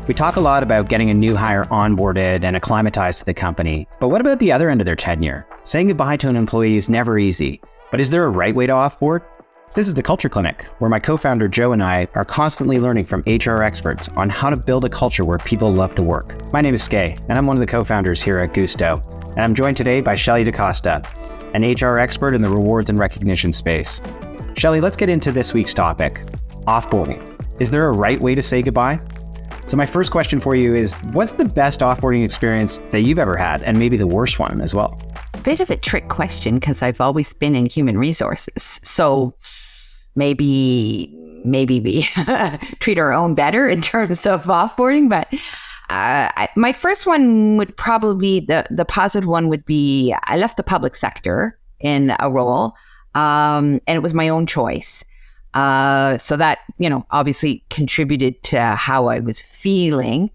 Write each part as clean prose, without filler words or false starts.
We talk a lot about getting a new hire onboarded and acclimatized to the company, but what about the other end of their tenure? Saying goodbye to an employee is never easy, but is there a right way to offboard? This is the Culture Clinic, where my co-founder Joe and I are constantly learning from HR experts on how to build a culture where people love to work. My name is Skay, and I'm one of the co-founders here at Guusto, and I'm joined today by Shelly DaCosta, an HR expert in the rewards and recognition space. Shelly, let's get into this week's topic, offboarding. Is there a right way to say goodbye? So my first question for you is, what's the best offboarding experience that you've ever had, and maybe the worst one as well? Bit of a trick question because I've always been in human resources. So maybe we treat our own better in terms of offboarding. But my first one would probably be, the positive one would be, I left the public sector in a role, and it was my own choice. So that, obviously contributed to how I was feeling,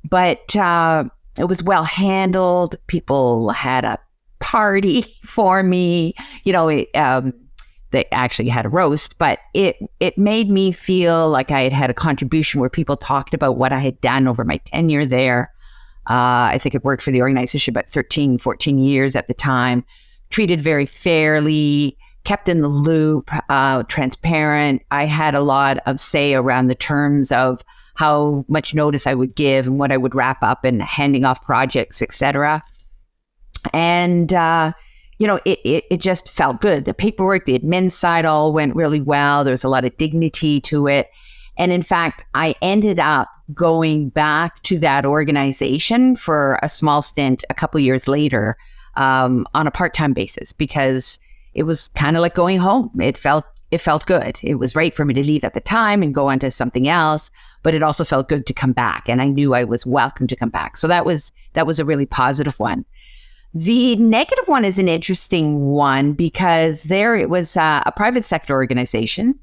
but it was well handled. People had a party for me, they actually had a roast, but it made me feel like I had a contribution where people talked about what I had done over my tenure there. I think it worked for the organization about 13, 14 years at the time, treated very fairly, kept in the loop, transparent. I had a lot of say around the terms of how much notice I would give and what I would wrap up and handing off projects, etc. And, it just felt good. The paperwork, the admin side all went really well. There was a lot of dignity to it. And in fact, I ended up going back to that organization for a small stint a couple years later on a part-time basis, because it was kind of like going home. It felt good. It was right for me to leave at the time and go on to something else, but it also felt good to come back. And I knew I was welcome to come back. So that was a really positive one. The negative one is an interesting one because there it was a private sector organization.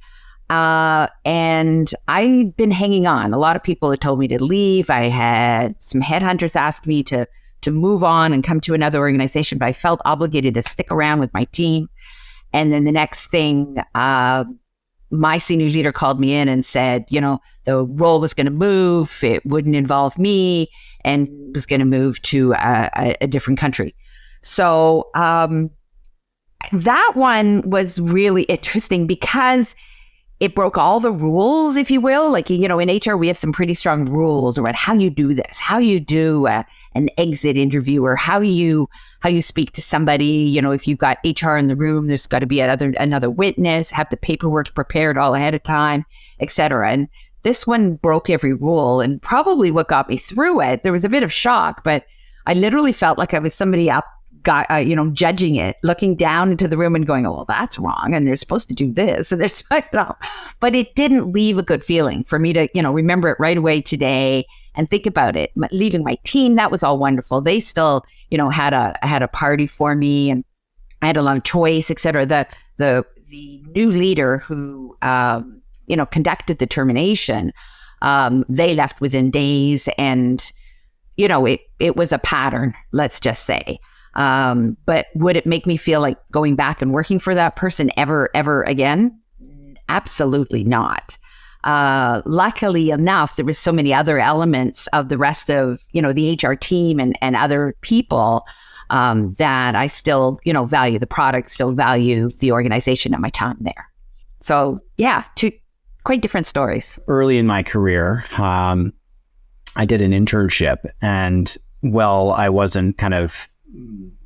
And I'd been hanging on. A lot of people had told me to leave. I had some headhunters ask me to move on and come to another organization, but I felt obligated to stick around with my team. And then the next thing, my senior leader called me in and said, the role was going to move. It wouldn't involve me and was going to move to a different country. So that one was really interesting because it broke all the rules, if you will. Like, in HR, we have some pretty strong rules around how you do this, how you do an exit interview, or how you speak to somebody. If you've got HR in the room, there's got to be another witness, have the paperwork prepared all ahead of time, etc. And this one broke every rule. And probably what got me through it, there was a bit of shock, but I literally felt like I was somebody up, judging it, looking down into the room and going, oh, well, that's wrong. And they're supposed to do this. And there's, but it didn't leave a good feeling for me to, remember it right away today and think about it. Leaving my team, that was all wonderful. They still, had a party for me, and I had a lot of choice, et cetera. The new leader who, conducted the termination, they left within days, and, it was a pattern, let's just say. But would it make me feel like going back and working for that person ever again? Absolutely not. Luckily enough, there was so many other elements of the rest of, the HR team and other people, that I still, value the product, still value the organization and my time there. So yeah, two quite different stories. Early in my career, I did an internship, and I wasn't kind of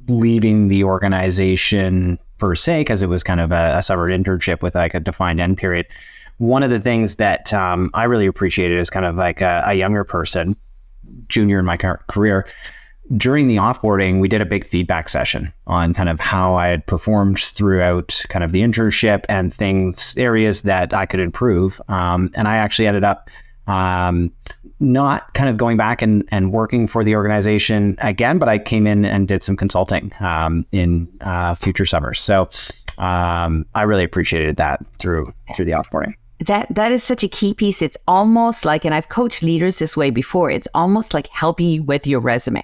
leaving the organization per se, because it was kind of a summer internship with like a defined end period. One of the things that I really appreciated as kind of like a younger person, junior in my career, during the offboarding, we did a big feedback session on kind of how I had performed throughout kind of the internship and areas that I could improve. And I actually ended up not kind of going back and working for the organization again, but I came in and did some consulting in future summers. So I really appreciated that through the offboarding. That is such a key piece. It's almost like, and I've coached leaders this way before, it's almost like helping you with your resume.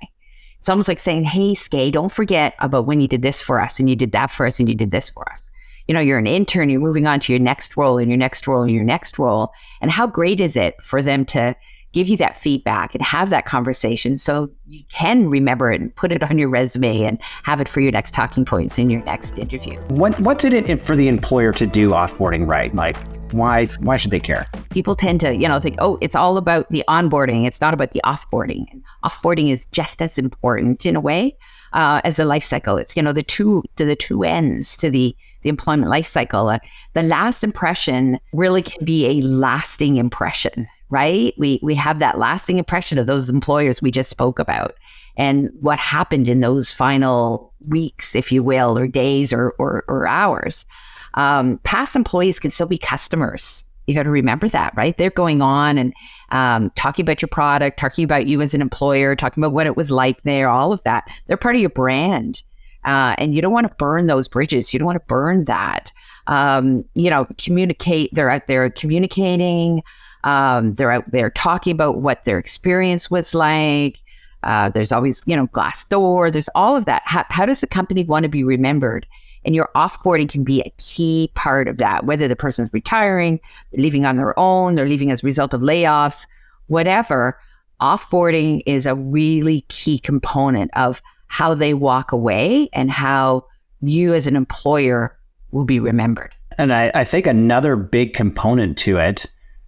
It's almost like saying, hey, Skay, don't forget about when you did this for us and you did that for us and you did this for us. You're an intern, you're moving on to your next role and your next role and your next role. And how great is it for them to give you that feedback and have that conversation so you can remember it and put it on your resume and have it for your next talking points in your next interview. What's in it for the employer to do offboarding right? Like, why should they care? People tend to, think, oh, it's all about the onboarding. It's not about the offboarding. And offboarding is just as important in a way as the life cycle. It's, the two ends to the employment life cycle. The last impression really can be a lasting impression, right? We have that lasting impression of those employers we just spoke about and what happened in those final weeks, if you will, or days or hours. Past employees can still be customers. You got to remember that, right? They're going on and talking about your product, talking about you as an employer, talking about what it was like there, all of that. They're part of your brand. And you don't want to burn those bridges. You don't want to burn that. Communicate. They're out there communicating. They're out there talking about what their experience was like. There's always, Glassdoor. There's all of that. How does the company want to be remembered? And your offboarding can be a key part of that, whether the person's retiring, they're leaving on their own, they're leaving as a result of layoffs, whatever. Offboarding is a really key component of how they walk away and how you as an employer will be remembered. And I think another big component to it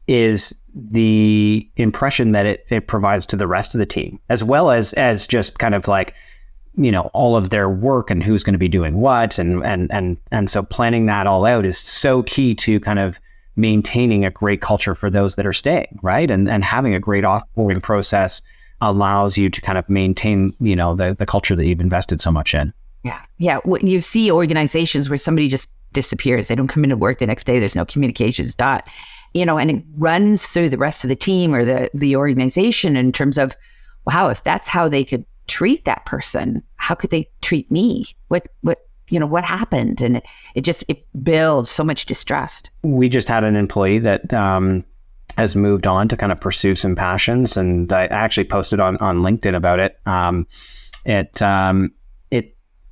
is the impression that it provides to the rest of the team, as well as just kind of like, all of their work and who's going to be doing what. And so planning that all out is so key to kind of maintaining a great culture for those that are staying, right? And having a great offboarding process allows you to kind of maintain, the culture that you've invested so much in. Yeah. Yeah. When you see organizations where somebody just disappears, they don't come into work the next day, there's no communications dot, and it runs through the rest of the team or the organization in terms of, wow, if that's how they could treat that person, how could they treat me? What happened? And it builds so much distrust. We just had an employee that has moved on to kind of pursue some passions, and I actually posted on LinkedIn about it.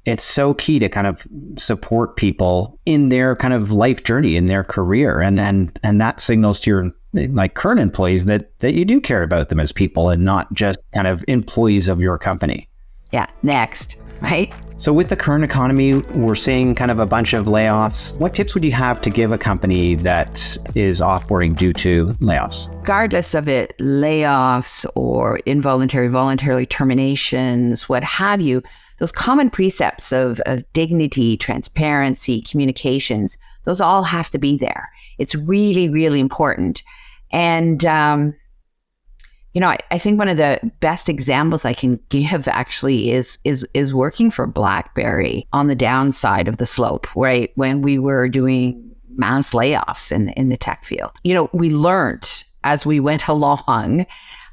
It's so key to kind of support people in their kind of life journey, in their career, and that signals to your current employees that you do care about them as people and not just kind of employees of your company. Yeah. Next, right? So with the current economy, we're seeing kind of a bunch of layoffs. What tips would you have to give a company that is offboarding due to layoffs? Regardless of it, layoffs or voluntarily terminations, what have you, those common precepts of dignity, transparency, communications, those all have to be there. It's really, really important. And, I think one of the best examples I can give actually is working for BlackBerry on the downside of the slope, right? When we were doing mass layoffs in the tech field. We learned as we went along,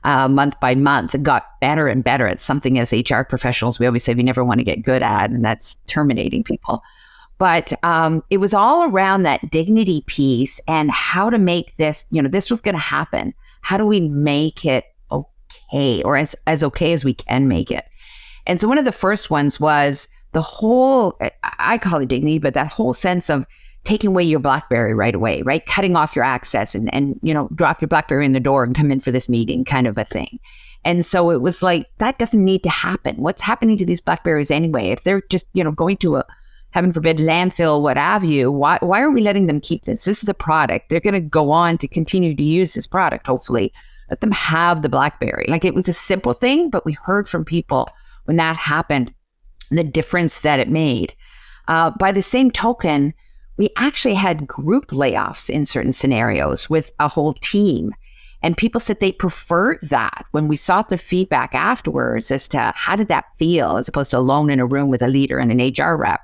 month by month, and got better and better at something as HR professionals we always say we never want to get good at, and that's terminating people. But it was all around that dignity piece and how to make this, this was going to happen. How do we make it okay, or as okay as we can make it? And so one of the first ones was the whole, I call it dignity, but that whole sense of taking away your BlackBerry right away, right? Cutting off your access and drop your BlackBerry in the door and come in for this meeting kind of a thing. And so it was like, that doesn't need to happen. What's happening to these BlackBerries anyway? If they're just, going to a, heaven forbid, landfill, what have you, why aren't we letting them keep this? This is a product. They're going to go on to continue to use this product, hopefully. Let them have the BlackBerry. Like, it was a simple thing, but we heard from people when that happened, the difference that it made. By the same token, we actually had group layoffs in certain scenarios with a whole team. And people said they preferred that when we sought their feedback afterwards as to how did that feel, as opposed to alone in a room with a leader and an HR rep.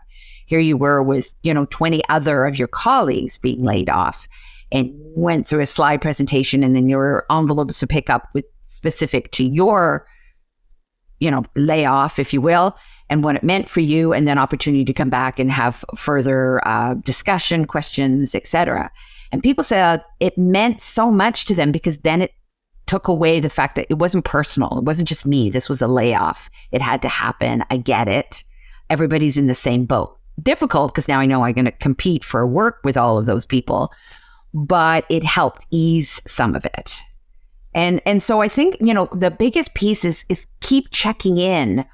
Here you were with, 20 other of your colleagues being laid off, and went through a slide presentation and then your envelopes to pick up with specific to your, layoff, if you will, and what it meant for you, and then opportunity to come back and have further discussion, questions, etc. And people said it meant so much to them because then it took away the fact that it wasn't personal. It wasn't just me. This was a layoff. It had to happen. I get it. Everybody's in the same boat. Difficult because now I know I'm going to compete for work with all of those people, but it helped ease some of it. And so I think, the biggest piece is keep checking in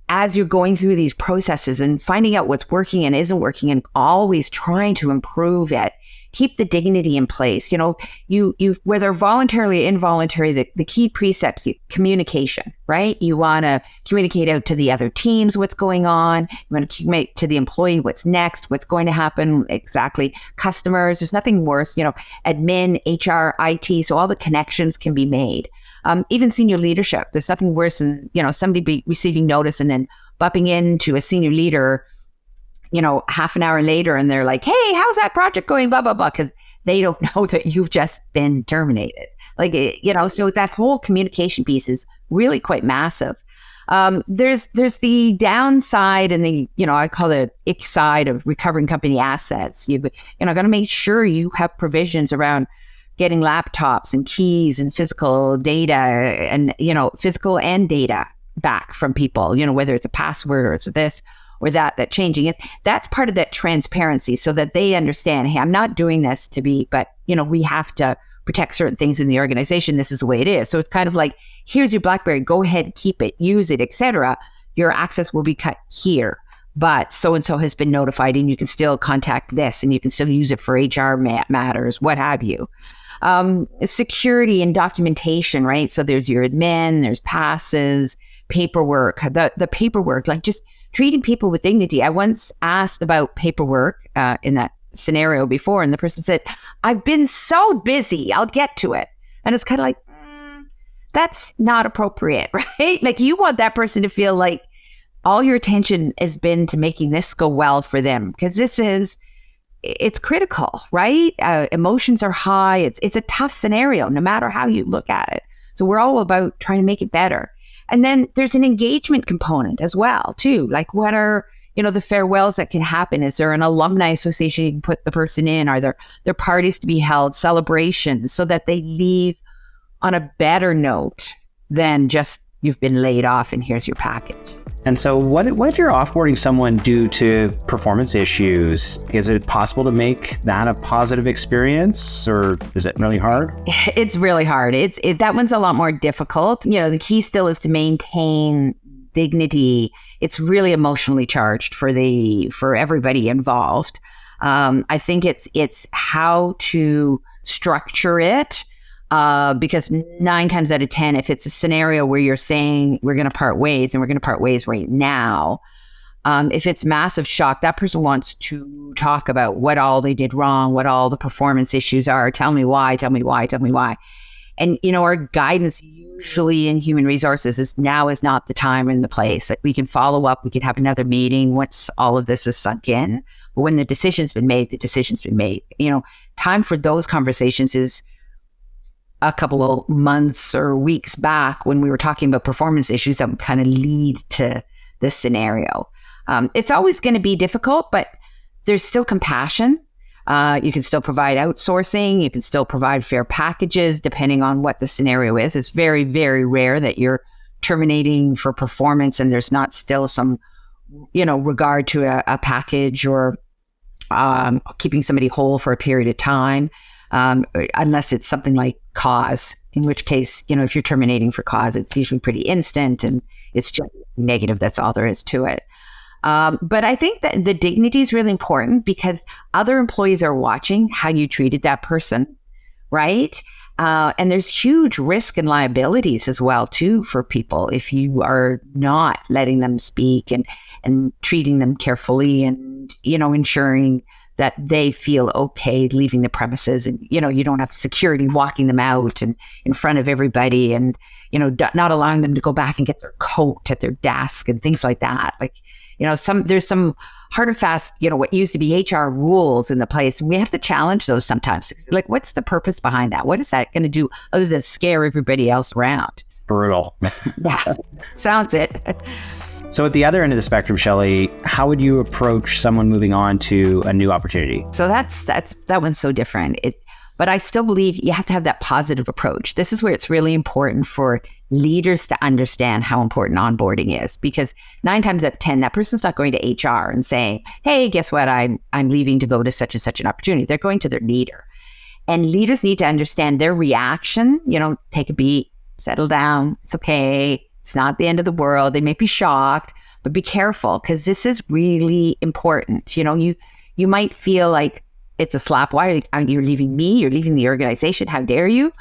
as you're going through these processes and finding out what's working and isn't working, and always trying to improve it. Keep the dignity in place. You whether voluntarily or involuntary, the key precepts, communication, right? You want to communicate out to the other teams what's going on. You want to communicate to the employee what's next, what's going to happen, exactly. Customers, there's nothing worse, admin, HR, IT, so all the connections can be made. Even senior leadership, there's nothing worse than, somebody be receiving notice and then bumping into a senior leader half an hour later, and they're like, hey, how's that project going? Blah, blah, blah. Because they don't know that you've just been terminated. So that whole communication piece is really quite massive. There's the downside and the, I call it ick side of recovering company assets. You've got to make sure you have provisions around getting laptops and keys and physical data and, physical and data back from people, whether it's a password or it's this or that changing it. That's part of that transparency, so that they understand, hey, I'm not doing this to be, but, we have to protect certain things in the organization. This is the way it is. So it's kind of like, here's your BlackBerry, go ahead, keep it, use it, etc. Your access will be cut here, but so-and-so has been notified, and you can still contact this, and you can still use it for HR matters, what have you. Security and documentation, right? So there's your admin, there's passes, paperwork, the paperwork, like just treating people with dignity. I once asked about paperwork in that scenario before, and the person said, I've been so busy, I'll get to it. And it's kind of like, that's not appropriate, right? Like, you want that person to feel like all your attention has been to making this go well for them, because it's critical, right? Emotions are high. It's a tough scenario, no matter how you look at it. So we're all about trying to make it better. And then there's an engagement component as well, too. Like, what are, the farewells that can happen? Is there an alumni association you can put the person in? Are there parties to be held, celebrations, so that they leave on a better note than just, you've been laid off and here's your package? And so what if you're offboarding someone due to performance issues? Is it possible to make that a positive experience, or is it really hard? It's really hard. That one's a lot more difficult. The key still is to maintain dignity. It's really emotionally charged for everybody involved. I think it's how to structure it. Because 9 times out of 10, if it's a scenario where you're saying we're going to part ways, and we're going to part ways right now, if it's massive shock, that person wants to talk about what all they did wrong, what all the performance issues are. Tell me why. And, our guidance usually in human resources is now is not the time and the place. Like, we can follow up, we can have another meeting once all of this is sunk in. But when the decision's been made, the decision's been made. Time for those conversations is a couple of months or weeks back, when we were talking about performance issues that would kind of lead to this scenario. It's always going to be difficult, but there's still compassion. You can still provide outsourcing. You can still provide fair packages depending on what the scenario is. It's very, very rare that you're terminating for performance and there's not still some, regard to a package or keeping somebody whole for a period of time. Unless it's something like cause, in which case, if you're terminating for cause, it's usually pretty instant and it's just negative. That's all there is to it. But I think that the dignity is really important, because other employees are watching how you treated that person, right? And there's huge risk and liabilities as well, too, for people if you are not letting them speak and treating them carefully and, ensuring that they feel okay leaving the premises, and, you don't have security walking them out and in front of everybody, and, not allowing them to go back and get their coat at their desk and things like that. Like, there's some hard and fast, what used to be HR rules in the place. And we have to challenge those sometimes. Like, what's the purpose behind that? What is that going to do other than scare everybody else around? Brutal. Yeah, sounds it. So at the other end of the spectrum, Shelley, how would you approach someone moving on to a new opportunity? So that one's so different. But I still believe you have to have that positive approach. This is where it's really important for leaders to understand how important onboarding is, because 9 times out of 10, that person's not going to HR and saying, hey, guess what? I'm leaving to go to such and such an opportunity. They're going to their leader. And leaders need to understand their reaction, take a beat, settle down. It's okay. It's not the end of the world. They may be shocked, but be careful because this is really important. You might feel like it's a slap. Why are you leaving me? You're leaving the organization. How dare you?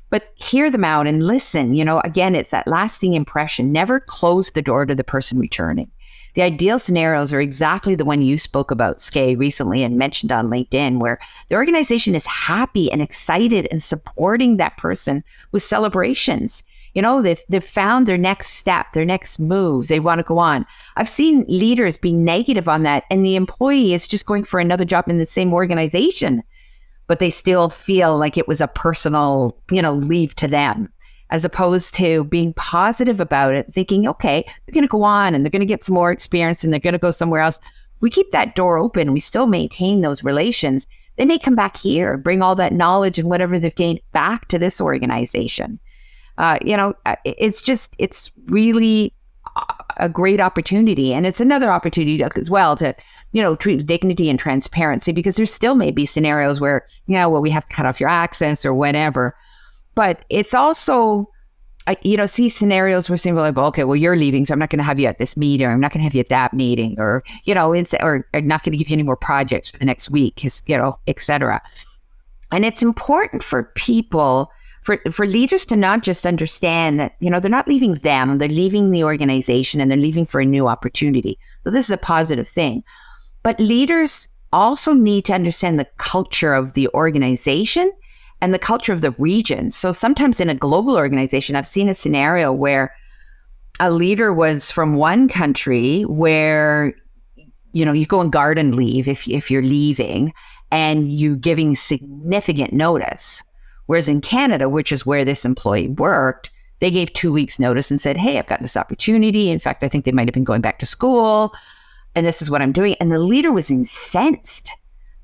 But hear them out and listen. Again, it's that lasting impression. Never close the door to the person returning. The ideal scenarios are exactly the one you spoke about, Skye, recently and mentioned on LinkedIn, where the organization is happy and excited and supporting that person with celebrations. They've found their next step, their next move. They want to go on. I've seen leaders be negative on that, and the employee is just going for another job in the same organization, but they still feel like it was a personal, leave to them, as opposed to being positive about it, thinking, okay, they're going to go on and they're going to get some more experience and they're going to go somewhere else. If we keep that door open, we still maintain those relations. They may come back here and bring all that knowledge and whatever they've gained back to this organization. It's really a great opportunity. And it's another opportunity as well to, treat with dignity and transparency, because there still may be scenarios where, we have to cut off your access or whatever. But it's also, see scenarios where saying, well, okay, well, you're leaving, so I'm not going to have you at this meeting, or I'm not going to have you at that meeting, or, or I'm not going to give you any more projects for the next week, et cetera. And it's important for people, for leaders to not just understand that, they're not leaving them, they're leaving the organization and they're leaving for a new opportunity. So this is a positive thing. But leaders also need to understand the culture of the organization and the culture of the region. So sometimes in a global organization, I've seen a scenario where a leader was from one country where, you go on garden leave if you're leaving, and you giving significant notice. Whereas in Canada, which is where this employee worked, they gave 2 weeks notice and said, hey, I've got this opportunity. In fact, I think they might have been going back to school, and this is what I'm doing. And the leader was incensed.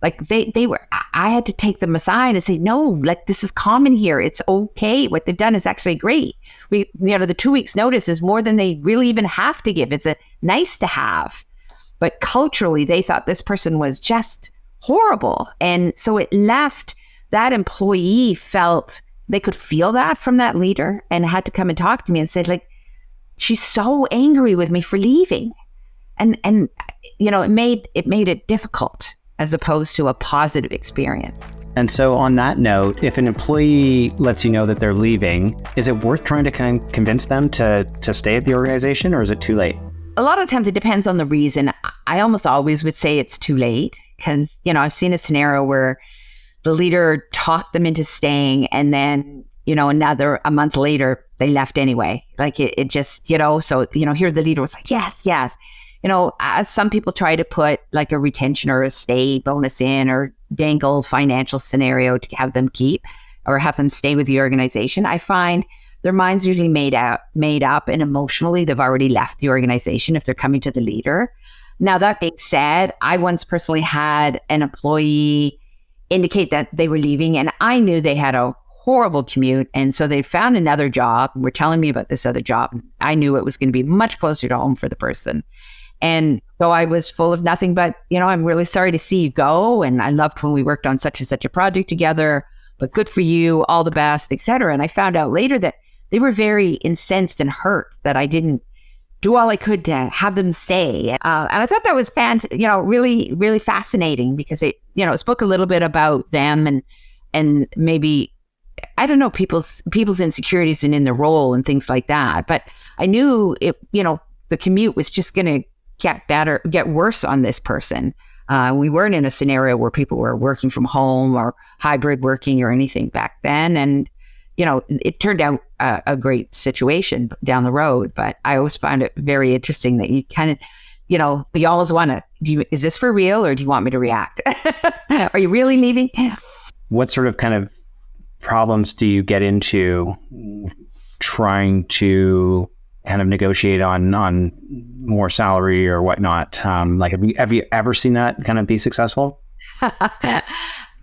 Like I had to take them aside and say, no, like this is common here. It's okay. What they've done is actually great. The 2 weeks notice is more than they really even have to give. It's a nice to have. But culturally, they thought this person was just horrible. And so it left that employee felt they could feel that from that leader and had to come and talk to me and said, like, she's so angry with me for leaving. And it made it difficult, as opposed to a positive experience. And so on that note, if an employee lets you know that they're leaving, is it worth trying to convince them to stay at the organization, or is it too late? A lot of times it depends on the reason. I almost always would say it's too late because, I've seen a scenario where the leader talked them into staying, and then, a month later, they left anyway. Like it just, so, here the leader was like, yes. As some people try to put like a retention or a stay bonus in, or dangle financial scenario to have them keep or have them stay with the organization, I find their mind's usually made up, and emotionally they've already left the organization if they're coming to the leader. Now, that being said, I once personally had an employee indicate that they were leaving, and I knew they had a horrible commute, and so they found another job and were telling me about this other job. I knew it was going to be much closer to home for the person. And so I was full of nothing but, I'm really sorry to see you go. And I loved when we worked on such and such a project together, but good for you, all the best, etc. And I found out later that they were very incensed and hurt that I didn't do all I could to have them stay. And I thought that was really, really fascinating, because it, spoke a little bit about them and maybe, I don't know, people's insecurities and in their role and things like that. But I knew it, the commute was just going to get worse on this person. We weren't in a scenario where people were working from home or hybrid working or anything back then. And, it turned out a great situation down the road. But I always found it very interesting that you kind of, you always want to, is this for real, or do you want me to react? Are you really leaving? What sort of kind of problems do you get into trying to kind of negotiate on more salary or whatnot? Have you ever seen that kind of be successful?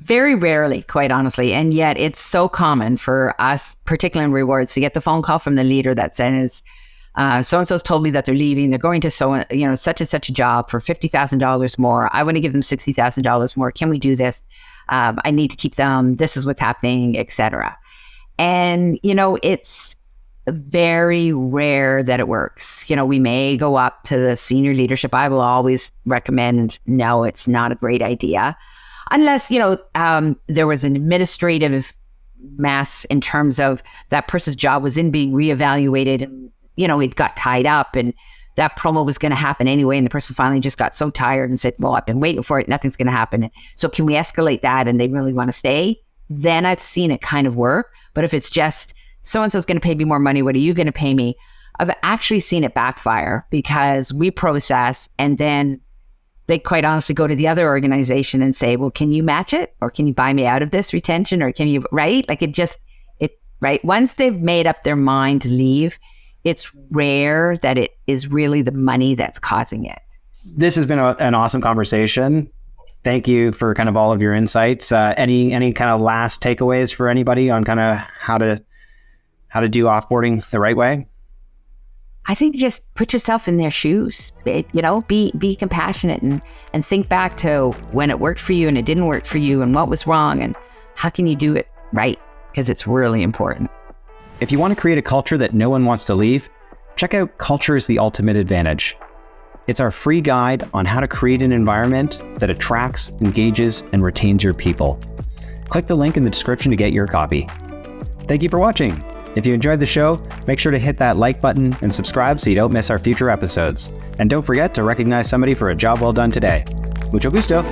Very rarely, quite honestly. And yet it's so common for us, particularly in rewards, to get the phone call from the leader that says, so-and-so's told me that they're leaving. They're going to such and such a job for $50,000 more. I want to give them $60,000 more. Can we do this? I need to keep them. This is what's happening, etc. And, it's very rare that it works. We may go up to the senior leadership. I will always recommend, no, it's not a great idea. Unless, there was an administrative mess in terms of that person's job was being reevaluated and, it got tied up and that promo was going to happen anyway. And the person finally just got so tired and said, well, I've been waiting for it. Nothing's going to happen. So can we escalate that? And they really want to stay. Then I've seen it kind of work. But if it's just so-and-so's going to pay me more money, what are you going to pay me? I've actually seen it backfire because we process and then they quite honestly go to the other organization and say, well, can you match it? Or can you buy me out of this retention? Or can you, right? Like right? Once they've made up their mind to leave, it's rare that it is really the money that's causing it. This has been an awesome conversation. Thank you for kind of all of your insights. Any kind of last takeaways for anybody on kind of how to do offboarding the right way? I think just put yourself in their shoes. Be compassionate and think back to when it worked for you and it didn't work for you and what was wrong and how can you do it right? Because it's really important. If you want to create a culture that no one wants to leave, check out Culture is the Ultimate Advantage. It's our free guide on how to create an environment that attracts, engages, and retains your people. Click the link in the description to get your copy. Thank you for watching. If you enjoyed the show, make sure to hit that like button and subscribe so you don't miss our future episodes. And don't forget to recognize somebody for a job well done today. Mucho gusto!